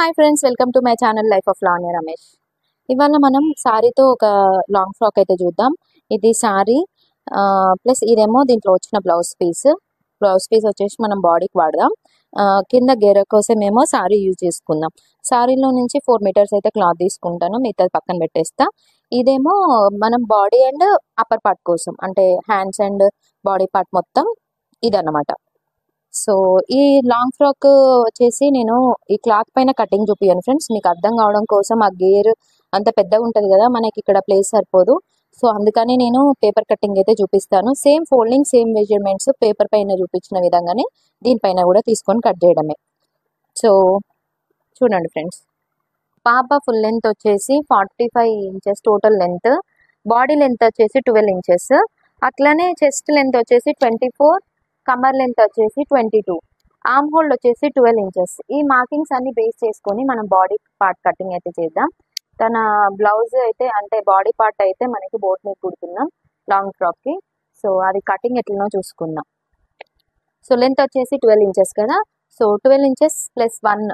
Hi friends, welcome to my channel life of Lavanya Ramesh. ఇవాళ మనం శారీతో ఒక లాంగ్ ఫ్రాక్ అయితే చూద్దాం. ఇది శారీ ప్లస్ ఇదేమో దీంట్లో వచ్చిన బ్లౌజ్ పీస్ వచ్చేసి మనం బాడీకి వాడదాం. కింద గెర కోసం ఏమో శారీ యూజ్ చేసుకుందాం. శారీలో నుంచి 4 మీటర్స్ అయితే క్లాత్ తీసుకుంటాను, మిగతాది పక్కన పెట్టేస్తా. ఇదేమో మనం బాడీ అండ్ అప్పర్ పార్ట్ కోసం, అంటే హ్యాండ్స్ అండ్ బాడీ పార్ట్ మొత్తం ఇదన్నమాట. సో ఈ లాంగ్ ఫ్రాక్ వచ్చేసి నేను ఈ క్లాత్ పైన కటింగ్ చూపియాను ఫ్రెండ్స్, మీకు అర్థం కావడం కోసం. ఆ గేర్ అంత పెద్దగా ఉంటుంది కదా, మనకి ఇక్కడ ప్లేస్ సరిపోదు. సో అందుకని నేను పేపర్ కటింగ్ అయితే చూపిస్తాను. Same folding, same measurements paper పైన చూపించిన విధంగానే దీనిపైన కూడా తీసుకొని కట్ చేయడమే. సో చూడండి ఫ్రెండ్స్, పాప ఫుల్ లెంత్ వచ్చేసి 45 inches total length, body length వచ్చేసి 12 ఇంచెస్, అట్లనే చెస్ట్ లెంత్ వచ్చేసి 24, కమర్ లెంత్ వచ్చేసి 22, ఆర్మ్ హోల్డ్ వచ్చేసి 12 ఇంచెస్. ఈ మార్కింగ్స్ అన్ని బేస్ చేసుకొని మనం బాడీ పార్ట్ కటింగ్ అయితే చేద్దాం. తన బ్లౌజ్ అయితే, అంటే బాడీ పార్ట్ అయితే మనకి బోట్ నెక్ కుడుతున్నాం లాంగ్ ఫ్రాక్కి. సో అది కటింగ్ ఎట్లనో చూసుకుందాం. సో లెంత్ వచ్చేసి 12 ఇంచెస్ కదా, so 12 inches plus 1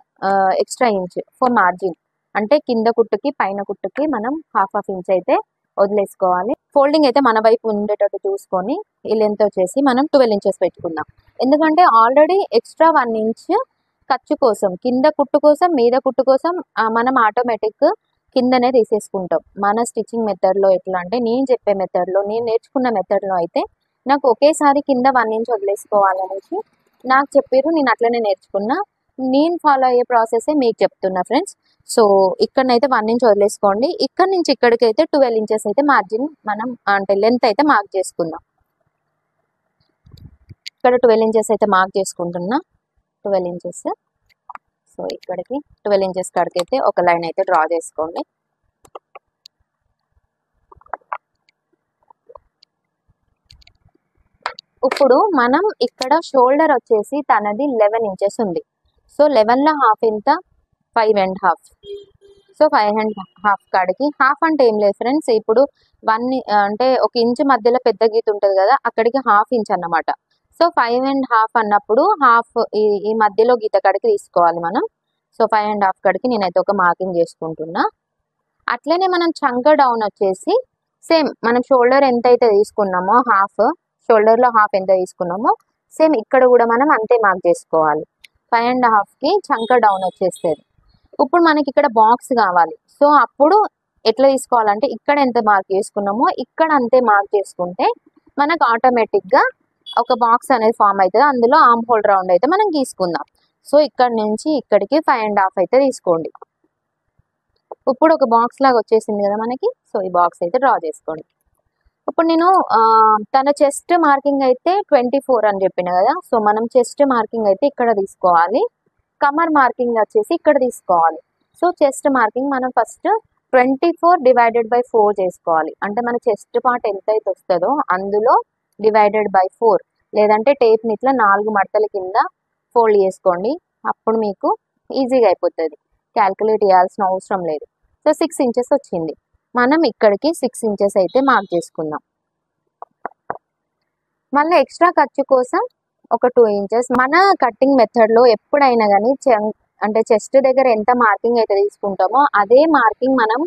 extra inch for margin, అంటే కింద కుట్టుకి పైన కుట్టుకి మనం హాఫ్ ఇంచ్ అయితే వదిలేసుకోవాలి. ఫోల్డింగ్ అయితే మన వైపు ఉండేటట్టు చూసుకొని ఈ లెంత్ వచ్చేసి మనం 12 ఇంచెస్ పెట్టుకుందాం. ఎందుకంటే ఆల్రెడీ ఎక్స్ట్రా 1 ఇంచ్ ఖర్చు కోసం, కింద కుట్టు కోసం మీద కుట్టు కోసం మనం ఆటోమేటిక్ కిందనే తీసేసుకుంటాం. మన స్టిచ్చింగ్ మెథడ్లో ఎట్లా అంటే, నేను చెప్పే మెథడ్లో, నేను నేర్చుకున్న మెథడ్లో అయితే నాకు ఒకేసారి కింద 1 ఇంచ్ వదిలేసుకోవాలనేసి నాకు చెప్పారు. నేను అట్లనే నేర్చుకున్నా. నేను ఫాలో అయ్యే ప్రాసెసే మీకు చెప్తున్నా ఫ్రెండ్స్. సో ఇక్కడనైతే 1 ఇంచ్ వదిలేసుకోండి. ఇక్కడ నుంచి ఇక్కడికి అయితే 12 ఇంచెస్ అయితే మార్జిన్ మనం, అంటే లెంత్ అయితే మార్క్ చేసుకుందాం. ఇక్కడ 12 ఇంచెస్ అయితే మార్క్ చేసుకుంటున్నా, 12 ఇంచెస్. సో ఇక్కడికి 12 ఇంచెస్ కాడికి అయితే ఒక లైన్ అయితే డ్రా చేసుకోండి. ఇప్పుడు మనం ఇక్కడ షోల్డర్ వచ్చేసి తనది 11 ఇంచెస్ ఉంది. సో 11లో హాఫ్ ఎంత, 5.5. సో 5.5 కాడికి, హాఫ్ అంటే ఏం లేదు ఫ్రెండ్స్, ఇప్పుడు 1 అంటే 1 ఇంచ్ మధ్యలో పెద్ద గీత ఉంటుంది కదా, అక్కడికి హాఫ్ ఇంచ్ అన్నమాట. సో 5.5 అన్నప్పుడు హాఫ్ ఈ మధ్యలో గీత కాడికి తీసుకోవాలి మనం. సో 5.5 కాడికి నేనైతే ఒక మార్కింగ్ చేసుకుంటున్నా. అట్లనే మనం చంక డౌన్ వచ్చేసి సేమ్ మనం షోల్డర్ ఎంత అయితే తీసుకున్నామో, షోల్డర్లో హాఫ్ ఎంత తీసుకున్నామో సేమ్ ఇక్కడ కూడా మనం అంతే మార్క్ చేసుకోవాలి. 5.5కి చంక డౌన్ వచ్చేస్తుంది. ఇప్పుడు మనకి ఇక్కడ బాక్స్ కావాలి. సో అప్పుడు ఎట్లా తీసుకోవాలంటే, ఇక్కడ ఎంత మార్క్ చేసుకున్నామో ఇక్కడ అంతే మార్క్ చేసుకుంటే మనకు ఆటోమేటిక్గా ఒక బాక్స్ అనేది ఫామ్ అవుతుంది. అందులో ఆర్మ్ హోల్ రౌండ్ అయితే మనం గీసుకుందాం. సో ఇక్కడ నుంచి ఇక్కడికి 5.5 అయితే తీసుకోండి. ఇప్పుడు ఒక బాక్స్ లాగా వచ్చేసింది కదా మనకి. సో ఈ బాక్స్ అయితే డ్రా చేసుకోండి. ఇప్పుడు నేను తన చెస్ట్ మార్కింగ్ అయితే 24 అని చెప్పిన కదా. సో మనం చెస్ట్ మార్కింగ్ అయితే ఇక్కడ తీసుకోవాలి, కమర్ మార్కింగ్ వచ్చేసి ఇక్కడ తీసుకోవాలి. సో చెస్ట్ మార్కింగ్ మనం ఫస్ట్ 24 డివైడెడ్ బై 4 చేసుకోవాలి. అంటే మన చెస్ట్ పార్ట్ ఎంత అయితే వస్తుందో అందులో డివైడెడ్ బై 4, లేదంటే టేప్ని ఇట్లా 4 మడతల కింద ఫోల్డ్ చేసుకోండి. అప్పుడు మీకు ఈజీగా అయిపోతుంది, క్యాల్కులేట్ చేయాల్సిన అవసరం లేదు. సో 6 ఇంచెస్ వచ్చింది. మనం ఇక్కడికి 6 ఇంచెస్ అయితే మార్క్ చేసుకుందాం. మళ్ళీ ఎక్స్ట్రా ఖర్చు కోసం ఒక 2 ఇంచెస్. మన కటింగ్ మెథడ్లో ఎప్పుడైనా కానీ అంటే చెస్ట్ దగ్గర ఎంత మార్కింగ్ అయితే తీసుకుంటామో అదే మార్కింగ్ మనం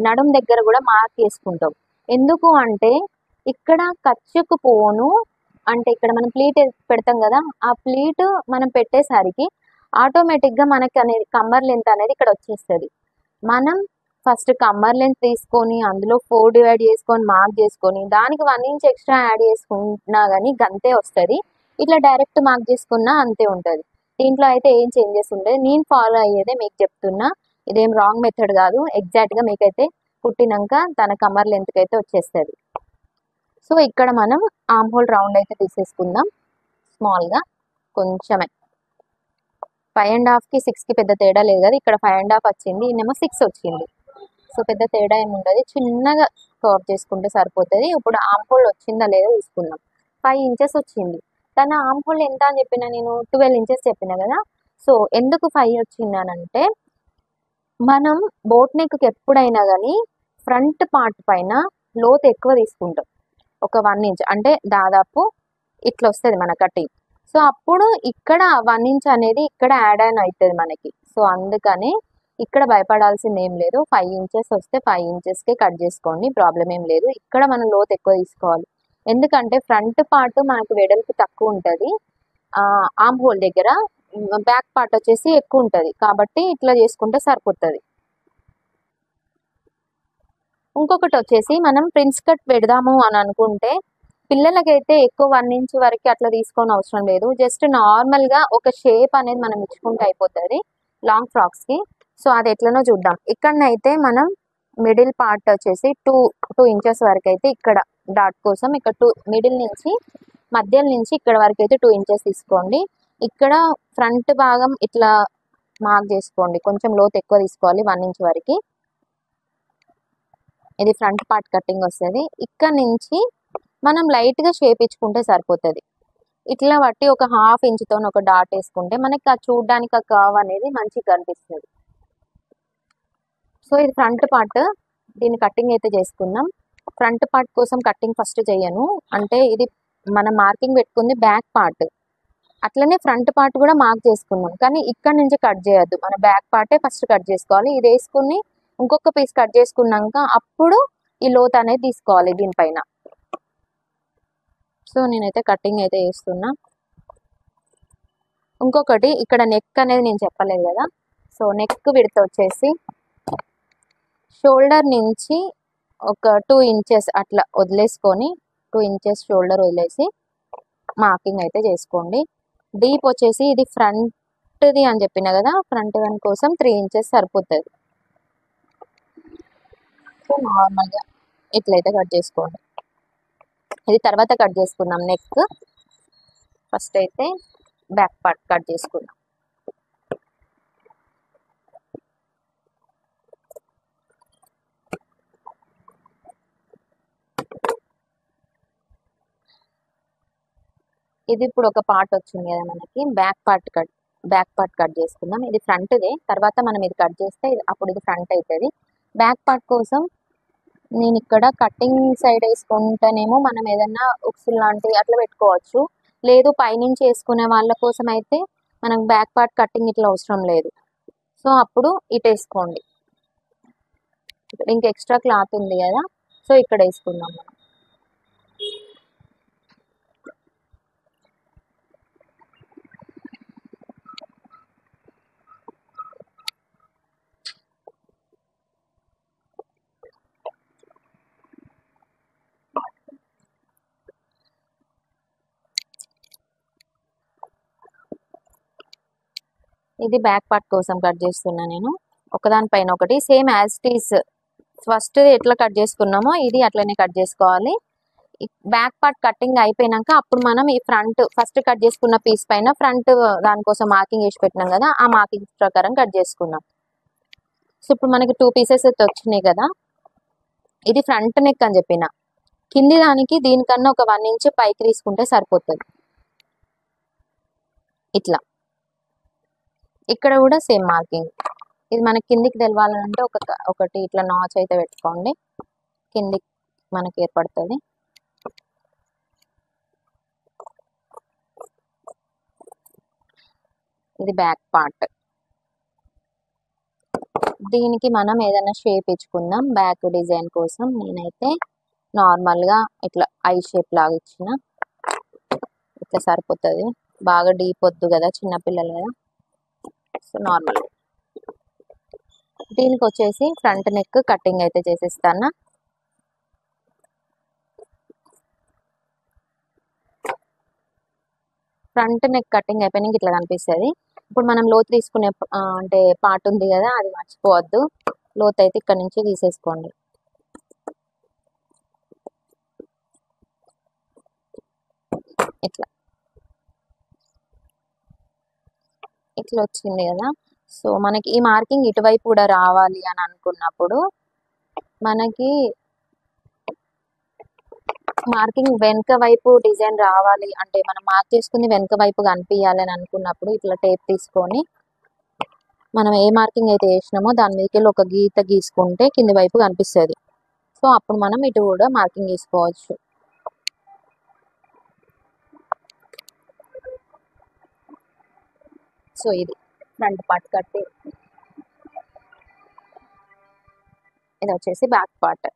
నడుం దగ్గర కూడా మార్క్ చేసుకుంటాం. ఎందుకు అంటే ఇక్కడ ఖర్చుకు పోను, అంటే ఇక్కడ మనం ప్లీట్ పెడతాం కదా, ఆ ప్లీట్ మనం పెట్టేసరికి ఆటోమేటిక్గా మనకి అనేది కమ్మర్ లెంత్ అనేది ఇక్కడ వచ్చేస్తుంది. మనం ఫస్ట్ కమ్మర్ లెంత్ తీసుకొని అందులో 4 డివైడ్ చేసుకొని మార్క్ చేసుకొని దానికి 1 ఇంచ్ ఎక్స్ట్రా యాడ్ చేసుకున్నా కానీ గంతే వస్తుంది. ఇట్లా డైరెక్ట్ మార్క్ చేసుకున్నా అంతే ఉంటుంది. దీంట్లో అయితే ఏం చేంజెస్ ఉండదు. నేను ఫాలో అయ్యేదే మీకు చెప్తున్నా, ఇదేం రాంగ్ మెథడ్ కాదు. ఎగ్జాక్ట్గా మీకైతే కుట్టినాక తన కమ్మర్ లెంత్కి అయితే వచ్చేస్తుంది. సో ఇక్కడ మనం ఆర్మ్ హోల్ రౌండ్ అయితే తీసేసుకుందాం స్మాల్గా కొంచెమే. 5.5కి 6కి పెద్ద తేడా లేదు కదా, ఇక్కడ 5.5 వచ్చింది, ఇన్నేమో 6 వచ్చింది. సో పెద్ద తేడా ఏమి ఉండదు, చిన్నగా కవర్ చేసుకుంటే సరిపోతుంది. ఇప్పుడు ఆర్మ్ హోల్ వచ్చిందా లేదో తీసుకుందాం. 5 ఇంచెస్ వచ్చింది. తన ఆర్మ్ హోల్ ఎంత అని చెప్పిన, నేను 12 ఇంచెస్ చెప్పిన కదా. సో ఎందుకు 5 వచ్చిందనంటే, మనం బోట్ నెక్కి ఎప్పుడైనా కానీ ఫ్రంట్ పార్ట్ పైన లోతు ఎక్కువ తీసుకుంటాం. ఒక 1 ఇంచ్ అంటే దాదాపు ఇట్లా వస్తుంది మన కటింగ్. సో అప్పుడు ఇక్కడ 1 ఇంచ్ అనేది ఇక్కడ యాడ్ ఆన్ అవుతుంది మనకి. సో అందుకని ఇక్కడ భయపడాల్సింది ఏం లేదు. 5 ఇంచెస్ వస్తే 5 ఇంచెస్కే కట్ చేసుకోండి, ప్రాబ్లం ఏం లేదు. ఇక్కడ మనం లోతు ఎక్కువ తీసుకోవాలి, ఎందుకంటే ఫ్రంట్ పార్ట్ మనకు వెడల్పు తక్కువ ఉంటుంది, ఆర్మ్ హోల్ దగ్గర. బ్యాక్ పార్ట్ వచ్చేసి ఎక్కువ ఉంటుంది, కాబట్టి ఇట్లా చేసుకుంటే సరిపోతుంది. ఇంకొకటి వచ్చేసి మనం ప్రిన్స్ కట్ పెడదాము అని అనుకుంటే పిల్లలకైతే ఎక్కువ 1 ఇంచ్ వరకు అట్లా తీసుకోని అవసరం లేదు. జస్ట్ నార్మల్గా ఒక షేప్ అనేది మనం ఇచ్చుకుంటే అయిపోతుంది లాంగ్ ఫ్రాక్స్కి. సో అది ఎట్లనో చూద్దాం. ఇక్కడనైతే మనం మిడిల్ పార్ట్ వచ్చేసి టూ ఇంచెస్ వరకు అయితే ఇక్కడ డాట్ కోసం ఇక్కడ మిడిల్ నుంచి మధ్యలో నుంచి ఇక్కడ వరకు అయితే 2 ఇంచెస్ తీసుకోండి. ఇక్కడ ఫ్రంట్ భాగం ఇట్లా మార్క్ చేసుకోండి, కొంచెం లోతు ఎక్కువ తీసుకోవాలి 1 ఇంచ్ వరకు. ఇది ఫ్రంట్ పార్ట్ కటింగ్ వస్తుంది. ఇక్కడ నుంచి మనం లైట్గా షేప్ ఇచ్చుకుంటే సరిపోతుంది. ఇట్లా బట్టి ఒక 1/2 ఇంచుతో ఒక డాట్ వేసుకుంటే మనకి ఆ చూడడానికి ఆ కర్వ్ అనేది మంచిగా కనిపిస్తుంది. సో ఇది ఫ్రంట్ పార్ట్, దీన్ని కటింగ్ అయితే చేసుకుందాం. ఫ్రంట్ పార్ట్ కోసం కటింగ్ ఫస్ట్ చేయను, అంటే ఇది మనం మార్కింగ్ పెట్టుకుంది బ్యాక్ పార్ట్, అట్లనే ఫ్రంట్ పార్ట్ కూడా మార్క్ చేసుకున్నాం. కానీ ఇక్కడ నుంచి కట్ చేయొద్దు, మన బ్యాక్ పార్టే ఫస్ట్ కట్ చేసుకోవాలి. ఇది వేసుకుని ఇంకొక పీస్ కట్ చేసుకున్నాక అప్పుడు ఈ లోత్ అనేది తీసుకోవాలి దీనిపైన. సో నేనైతే కటింగ్ అయితే చేస్తున్నా. ఇంకొకటి ఇక్కడ నెక్ అనేది నేను చెప్పలేదు కదా, సో నెక్ విడ్త్ వచ్చేసి షోల్డర్ నుంచి ఒక 2 ఇంచెస్ అట్లా వదిలేసుకొని 2 ఇంచెస్ షోల్డర్ వదిలేసి మార్కింగ్ అయితే చేసుకోండి. డీప్ వచ్చేసి ఇది ఫ్రంట్ది అని చెప్పిన కదా, ఫ్రంట్ దాని కోసం 3 ఇంచెస్ సరిపోతుంది. సో నార్మల్గా ఇట్లయితే కట్ చేసుకోండి. ఇది తర్వాత కట్ చేసుకుందాం. నెక్ ఫస్ట్ అయితే బ్యాక్ పార్ట్ కట్ చేసుకుందాం. ఇది ఇప్పుడు ఒక పార్ట్ వచ్చింది కదా మనకి, బ్యాక్ పార్ట్ కట్ చేసుకుందాం. ఇది ఫ్రంట్దే, తర్వాత మనం ఇది కట్ చేస్తే అప్పుడు ఇది ఫ్రంట్ అవుతుంది. బ్యాక్ పార్ట్ కోసం నేను ఇక్కడ కటింగ్ సైడ్ వేసుకుంటేనేమో మనం ఏదన్నా ఉక్సులు లాంటివి అట్లా పెట్టుకోవచ్చు, లేదు పైనుంచి వేసుకునే వాళ్ళ కోసం అయితే మనకు బ్యాక్ పార్ట్ కటింగ్ ఇట్లా అవసరం లేదు. సో అప్పుడు ఇటు వేసుకోండి. ఇంక ఎక్స్ట్రా క్లాత్ ఉంది కదా, సో ఇక్కడ వేసుకుందాం మనం. ఇది బ్యాక్ పార్ట్ కోసం కట్ చేస్తున్నా నేను, ఒకదానిపైన ఒకటి same as it is. First ఎట్లా కట్ చేసుకున్నామో ఇది అట్లనే కట్ చేసుకోవాలి. బ్యాక్ పార్ట్ కటింగ్ అయిపోయినాక అప్పుడు మనం ఈ ఫ్రంట్ ఫస్ట్ కట్ చేసుకున్న పీస్ పైన ఫ్రంట్ దానికోసం మార్కింగ్ వేసి పెట్టినాం కదా, ఆ మార్కింగ్ ప్రకారం కట్ చేసుకున్నాం. సో ఇప్పుడు మనకి 2 పీసెస్ అయితే వచ్చినాయి కదా. ఇది ఫ్రంట్ నెక్ అని చెప్పిన, కింది దానికి దీనికన్నా ఒక 1 ఇంచ్ పైకి తీసుకుంటే సరిపోతుంది. ఇట్లా ఇక్కడ కూడా సేమ్ మార్కింగ్. ఇది మనకి కిందికి తెలవాలంటే ఒకటి ఇట్లా నాచ్ అయితే పెట్టుకోండి, కిందికి మనకి ఏర్పడుతుంది. ఇది బ్యాక్ పార్ట్. దీనికి మనం ఏదైనా షేప్ ఇచ్చుకుందాం బ్యాక్ డిజైన్ కోసం. నేనైతే నార్మల్గా ఇట్లా ఐ షేప్ లాగా ఇచ్చిన, ఇట్లా సరిపోతుంది. బాగా డీప్ వద్దు కదా, చిన్నపిల్లలు కదా. So normal. దీనికి వచ్చేసి ఫ్రంట్ నెక్ కటింగ్ అయితే చేసేస్తాను. ఫ్రంట్ నెక్ కటింగ్ అయిపోయినాక ఇట్లా కనిపిస్తుంది. ఇప్పుడు మనం లోతు తీసుకునే అంటే పార్ట్ ఉంది కదా, అది మర్చిపోవద్దు. లోతు అయితే ఇక్కడ నుంచి తీసేసుకోండి. ఇట్లా ఇట్లా వచ్చింది కదా. సో మనకి ఈ మార్కింగ్ ఇటువైపు కూడా రావాలి అని అనుకున్నప్పుడు మనకి మార్కింగ్ వెనక వైపు డిజైన్ రావాలి అంటే మనం మార్క్ చేసుకుని వెనక వైపు కనిపించాలి అని అనుకున్నప్పుడు ఇట్లా టేప్ తీసుకొని మనం ఏ మార్కింగ్ అయితే వేసినామో దాని మీదకి ఒక గీత గీసుకుంటే కింది వైపు కనిపిస్తుంది. సో అప్పుడు మనం ఇటు కూడా మార్కింగ్ వేసుకోవచ్చు. సో ఇది ఫ్రంట్ పార్ట్ కట్టి, ఇది వచ్చేసి బ్యాక్ పార్ట్.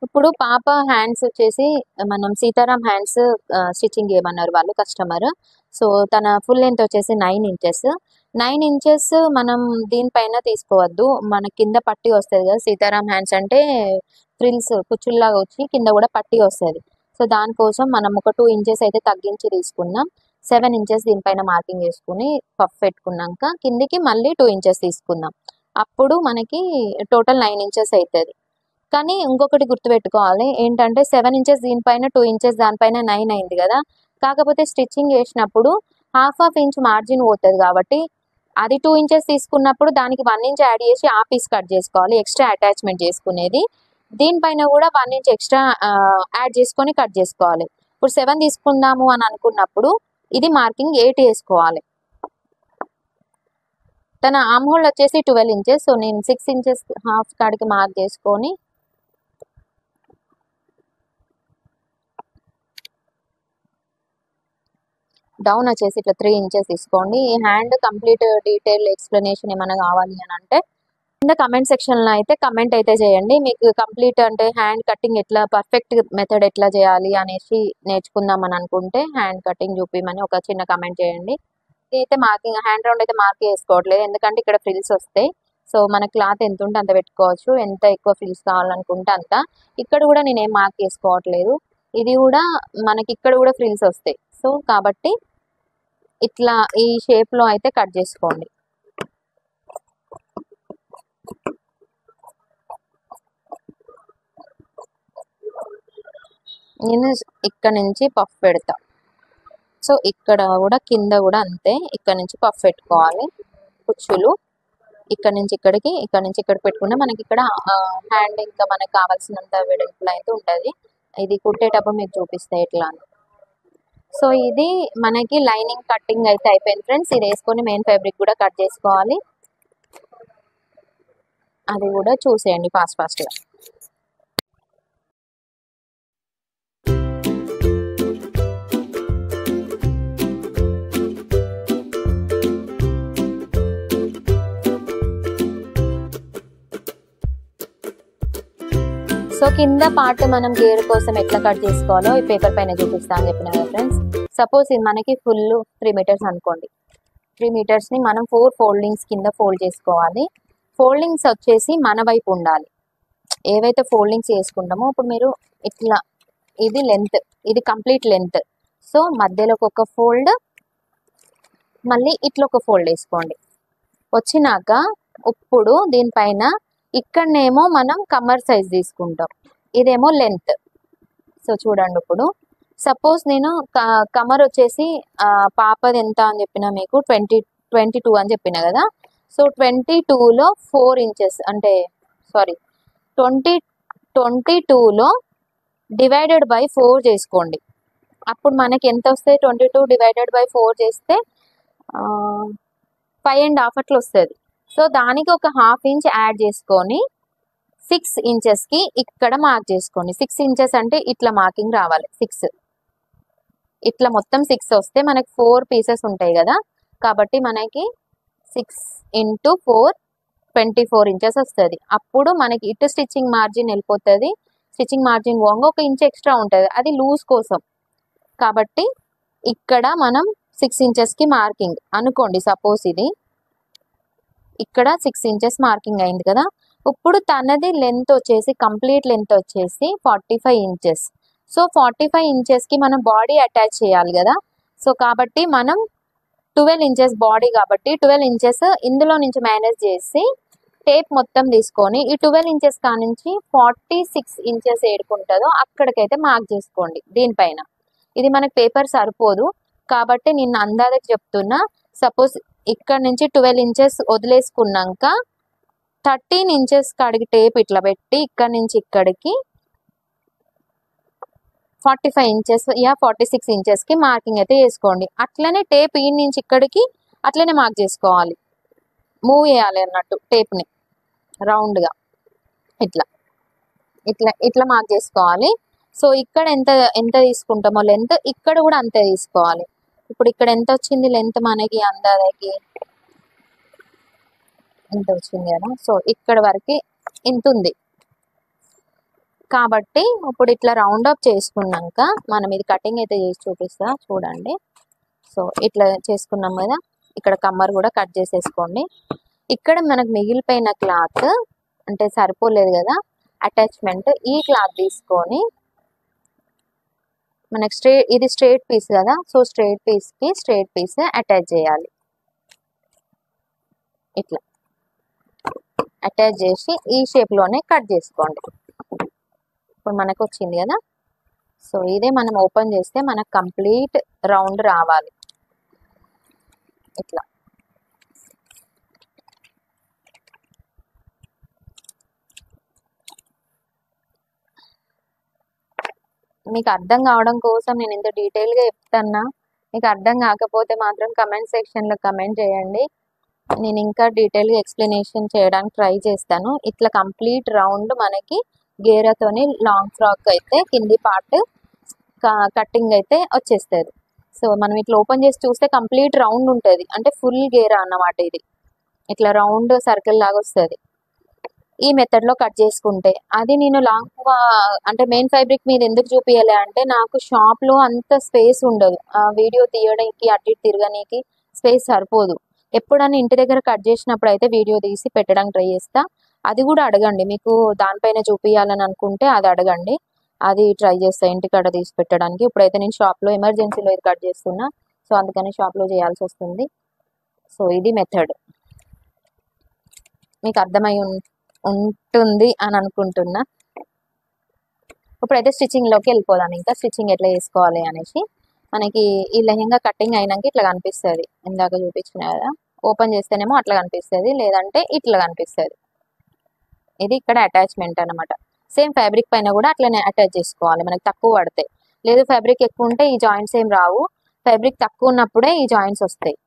ఇప్పుడు పాప హ్యాండ్స్ వచ్చేసి మనం సీతారాం హ్యాండ్స్ స్టిచ్చింగ్ చేయమన్నారు వాళ్ళు కస్టమర్. సో తన ఫుల్ లెంత్ వచ్చేసి 9 ఇంచెస్. 9 ఇంచెస్ మనం దీనిపైన తీసుకోవద్దు, మన కింద పట్టి వస్తుంది కదా. సీతారాం హ్యాండ్స్ అంటే ఫ్రిల్స్ కుచ్చుల్లాగా వచ్చి కింద కూడా పట్టి వస్తుంది. సో దానికోసం మనం ఒక 2 ఇంచెస్ అయితే తగ్గించి తీసుకున్నాం. 7 ఇంచెస్ దీనిపైన మార్కింగ్ చేసుకుని పఫ్ పెట్టుకున్నాక కిందికి మళ్ళీ 2 ఇంచెస్ తీసుకుందాం. అప్పుడు మనకి టోటల్ 9 ఇంచెస్ అవుతుంది. కానీ ఇంకొకటి గుర్తుపెట్టుకోవాలి ఏంటంటే 7 ఇంచెస్ దీనిపైన, 2 ఇంచెస్ దానిపైన 9 అయింది కదా. కాకపోతే స్టిచ్చింగ్ చేసినప్పుడు హాఫ్ ఇంచ్ మార్జిన్ పోతుంది కాబట్టి అది 2 ఇంచెస్ తీసుకున్నప్పుడు దానికి 1 ఇంచ్ యాడ్ చేసి ఆ పీస్ కట్ చేసుకోవాలి, ఎక్స్ట్రా అటాచ్మెంట్ చేసుకునేది. దీనిపైన కూడా 1 ఇంచ్ ఎక్స్ట్రా యాడ్ చేసుకొని కట్ చేసుకోవాలి. ఇప్పుడు 7 తీసుకుందాము అని అనుకున్నప్పుడు ఇది మార్కింగ్ 8 వేసుకోవాలి. తన ఆర్మ్ హోల్ వచ్చేసి 12 ఇంచెస్. సో నేను 6 ఇంచెస్ హాఫ్ కాడికి మార్క్ చేసుకొని డౌన్ వచ్చేసి ఇట్లా 3 ఇంచెస్ తీసుకోండి. ఈ హ్యాండ్ కంప్లీట్ డీటెయిల్ ఎక్స్ప్లెనేషన్ ఏమైనా కావాలి అని అంటే కింద కమెంట్ సెక్షన్లో అయితే కమెంట్ అయితే చేయండి. మీకు కంప్లీట్ అంటే హ్యాండ్ కటింగ్ ఎట్లా పర్ఫెక్ట్ మెథడ్ ఎట్లా చేయాలి అనేసి నేర్చుకుందామని అనుకుంటే హ్యాండ్ కటింగ్ చూపిమని ఒక చిన్న కమెంట్ చేయండి. ఇదైతే మార్కింగ్ హ్యాండ్ రౌండ్ అయితే మార్క్ చేసుకోవట్లేదు, ఎందుకంటే ఇక్కడ ఫ్రిల్స్ వస్తాయి. సో మన క్లాత్ ఎంత ఉంటే అంత పెట్టుకోవచ్చు, ఎంత ఎక్కువ ఫ్రిల్స్ కావాలనుకుంటే అంత. ఇక్కడ కూడా నేనేం మార్క్ చేసుకోవట్లేదు, ఇది కూడా మనకి ఇక్కడ కూడా ఫ్రిల్స్ వస్తాయి. సో కాబట్టి ఇట్లా ఈ షేప్లో అయితే కట్ చేసుకోండి. నేను ఇక్కడ నుంచి పఫ్ పెడతా. సో ఇక్కడ కూడా కింద కూడా అంతే, ఇక్కడ నుంచి పఫ్ పెట్టుకోవాలి. కుచ్చులు ఇక్కడ నుంచి ఇక్కడికి, ఇక్కడ నుంచి ఇక్కడికి పెట్టుకుంటే మనకి ఇక్కడ హ్యాండ్ ఇంకా మనకు కావాల్సినంత వెడల్పులో అయితే ఉంటుంది. ఇది కుట్టేటప్పుడు మీకు చూపిస్తాయి ఎట్లా అని. సో ఇది మనకి లైనింగ్ కటింగ్ అయితే అయిపోయింది ఫ్రెండ్స్. ఇది వేసుకొని మెయిన్ ఫ్యాబ్రిక్ కూడా కట్ చేసుకోవాలి, అది కూడా చూసేయండి ఫాస్ట్గా. సో కింద పార్ట్ మనం గేర్ కోసం ఎట్లా కట్ చేసుకోవాలో ఈ పేపర్ పైన చూపిస్తా అని చెప్పిన కదా ఫ్రెండ్స్. సపోజ్ ఇది మనకి ఫుల్ 3 మీటర్స్ అనుకోండి. 3 మీటర్స్ని మనం 4 ఫోల్డింగ్స్ కింద ఫోల్డ్ చేసుకోవాలి. ఫోల్డింగ్స్ వచ్చేసి మన వైపు ఉండాలి. ఏవైతే ఫోల్డింగ్స్ చేసుకుంటామో ఇప్పుడు మీరు ఇట్లా, ఇది లెంత్, ఇది కంప్లీట్ లెంత్. సో మధ్యలోకి ఒక ఫోల్డ్, మళ్ళీ ఇట్లా ఒక ఫోల్డ్ వేసుకోండి. వచ్చినాక ఇప్పుడు దీనిపైన ఇక్కడనేమో మనం కమర్ సైజ్ తీసుకుంటాం, ఇదేమో లెంత్. సో చూడండి, ఇప్పుడు సపోజ్ నేను కమర్ వచ్చేసి పాపది ఎంత అని చెప్పిన మీకు 22 అని చెప్పిన కదా. సో 22లో 4 ఇంచెస్ అంటే సారీ 22లో డివైడెడ్ బై 4 చేసుకోండి. అప్పుడు మనకి ఎంత వస్తాయి, 22 డివైడెడ్ బై 4 చేస్తే 5.5 అట్లా వస్తుంది. సో దానికి ఒక హాఫ్ ఇంచ్ యాడ్ చేసుకొని 6 ఇంచెస్కి ఇక్కడ మార్క్ చేసుకోండి. 6 ఇంచెస్ అంటే ఇట్లా మార్కింగ్ రావాలి. 6 ఇట్లా మొత్తం 6 వస్తే మనకి 4 పీసెస్ ఉంటాయి కదా, కాబట్టి మనకి 6 × 4 24 ఇంచెస్ వస్తుంది. అప్పుడు మనకి ఇటు స్టిచ్చింగ్ మార్జిన్ వెళ్ళిపోతుంది. స్టిచ్చింగ్ మార్జిన్ పోగా 1 ఇంచ్ ఎక్స్ట్రా ఉంటుంది, అది లూజ్ కోసం. కాబట్టి ఇక్కడ మనం 6 ఇంచెస్కి మార్కింగ్ అనుకోండి. సపోజ్ ఇది ఇక్కడ 6 ఇంచెస్ మార్కింగ్ అయింది కదా. ఇప్పుడు తనది లెంత్ వచ్చేసి కంప్లీట్ లెంత్ వచ్చేసి 45 ఇంచెస్. సో 45 ఇంచెస్కి మనం బాడీ అటాచ్ చేయాలి కదా. సో కాబట్టి మనం 12 ఇంచెస్ బాడీ కాబట్టి 12 ఇంచెస్ ఇందులో నుంచి మేనేజ్ చేసి టేప్ మొత్తం తీసుకొని ఈ 12 ఇంచెస్ కానించి 46 ఇంచెస్ ఏడుకుంటుందో అక్కడికైతే మార్క్ చేసుకోండి. దీనిపైన ఇది మనకి పేపర్ సరిపోదు కాబట్టి నేను అందాజకి చెప్తున్నా. సపోజ్ ఇక్కడ నుంచి 12 ఇంచెస్ వదిలేసుకున్నాక 13 ఇంచెస్ కాడికి టేప్ ఇట్లా పెట్టి ఇక్కడ నుంచి ఇక్కడికి 45 ఇంచెస్ 46 ఇంచెస్కి మార్కింగ్ అయితే చేసుకోండి. అట్లనే టేప్ ఈ నుంచి ఇక్కడికి అట్లనే మార్క్ చేసుకోవాలి, మూవ్ చేయాలి అన్నట్టు టేప్ని రౌండ్గా ఇట్లా ఇట్లా ఇట్లా మార్క్ చేసుకోవాలి. సో ఇక్కడ ఎంత ఎంత తీసుకుంటామో లెంత్ ఇక్కడ కూడా అంతే తీసుకోవాలి. ఇప్పుడు ఇక్కడ ఎంత వచ్చింది లెంత్ మనకి అందాజకి ఇంత వచ్చింది కదా. సో ఇక్కడ వరకు ఇంత ఉంది కాబట్టి ఇప్పుడు ఇట్లా రౌండ్ అప్ చేసుకున్నాక మనం ఇది కటింగ్ అయితే చేసి చూపిస్తా చూడండి. సో ఇట్లా చేసుకున్నాం కదా, ఇక్కడ కమ్మర్ కూడా కట్ చేసేసుకోండి. ఇక్కడ మనకు మిగిలిపోయిన క్లాత్ అంటే సరిపోలేదు కదా అటాచ్మెంట్, ఈ క్లాత్ తీసుకొని మనకి ఇది స్ట్రైట్ పీస్ కదా, సో స్ట్రైట్ పీస్కి స్ట్రైట్ పీస్ అటాచ్ చేయాలి. ఇట్లా అటాచ్ చేసి ఈ షేప్లోనే కట్ చేసుకోండి. ఇప్పుడు మనకు వచ్చింది కదా. సో ఇదే మనం ఓపెన్ చేస్తే మనకు కంప్లీట్ రౌండ్ రావాలి ఇట్లా. మీకు అర్థం కావడం కోసం నేను ఇంత డీటెయిల్గా చెప్తాన్నా. మీకు అర్థం కాకపోతే మాత్రం కమెంట్ సెక్షన్లో కమెంట్ చేయండి, నేను ఇంకా డీటెయిల్గా ఎక్స్ప్లెనేషన్ చేయడానికి ట్రై చేస్తాను. ఇట్లా కంప్లీట్ రౌండ్ మనకి గేరాతోని లాంగ్ ఫ్రాక్ అయితే కింది పార్ట్ కటింగ్ అయితే వచ్చేస్తుంది. సో మనం ఇట్లా ఓపెన్ చేసి చూస్తే కంప్లీట్ రౌండ్ ఉంటుంది, అంటే ఫుల్ గేరా అన్నమాట. ఇది ఇట్లా రౌండ్ సర్కిల్ లాగా వస్తుంది ఈ మెథడ్లో కట్ చేసుకుంటే. అది నేను లాంగ్ అంటే మెయిన్ ఫ్యాబ్రిక్ మీద ఎందుకు చూపించాలి అంటే నాకు షాప్లో అంత స్పేస్ ఉండదు, వీడియో తీయడానికి అటు ఇటు తిరగడానికి స్పేస్ సరిపోదు. ఎప్పుడన్నా ఇంటి దగ్గర కట్ చేసినప్పుడు అయితే వీడియో తీసి పెట్టడానికి ట్రై చేస్తా. అది కూడా అడగండి, మీకు దానిపైన చూపించాలని అనుకుంటే అది అడగండి, అది ట్రై చేస్తా ఇంటికాడ తీసి పెట్టడానికి. ఇప్పుడైతే నేను షాప్లో ఎమర్జెన్సీలో ఇది కట్ చేస్తున్నా, సో అందుకని షాప్లో చేయాల్సి వస్తుంది. సో ఇది మెథడ్ మీకు అర్థమై ఉంటుంది అని అనుకుంటున్నా. ఇప్పుడైతే స్టిచ్చింగ్లోకి వెళ్ళిపోదాం. ఇంకా స్టిచ్చింగ్ ఎట్లా చేసుకోవాలి అనేసి. మనకి ఈ లెహెంగా కటింగ్ అయినాక ఇట్లా కనిపిస్తుంది, ఇందాక చూపించిన కదా. ఓపెన్ చేస్తేనేమో అట్లా కనిపిస్తుంది, లేదంటే ఇట్లా కనిపిస్తుంది. ఇది ఇక్కడ అటాచ్మెంట్ అనమాట. సేమ్ ఫ్యాబ్రిక్ పైన కూడా అట్లనే అటాచ్ చేసుకోవాలి మనకి తక్కువ పడతాయి. లేదు ఫ్యాబ్రిక్ ఎక్కువ ఉంటే ఈ జాయింట్స్ ఏం రావు, ఫ్యాబ్రిక్ తక్కువ ఉన్నప్పుడే ఈ జాయింట్స్ వస్తాయి.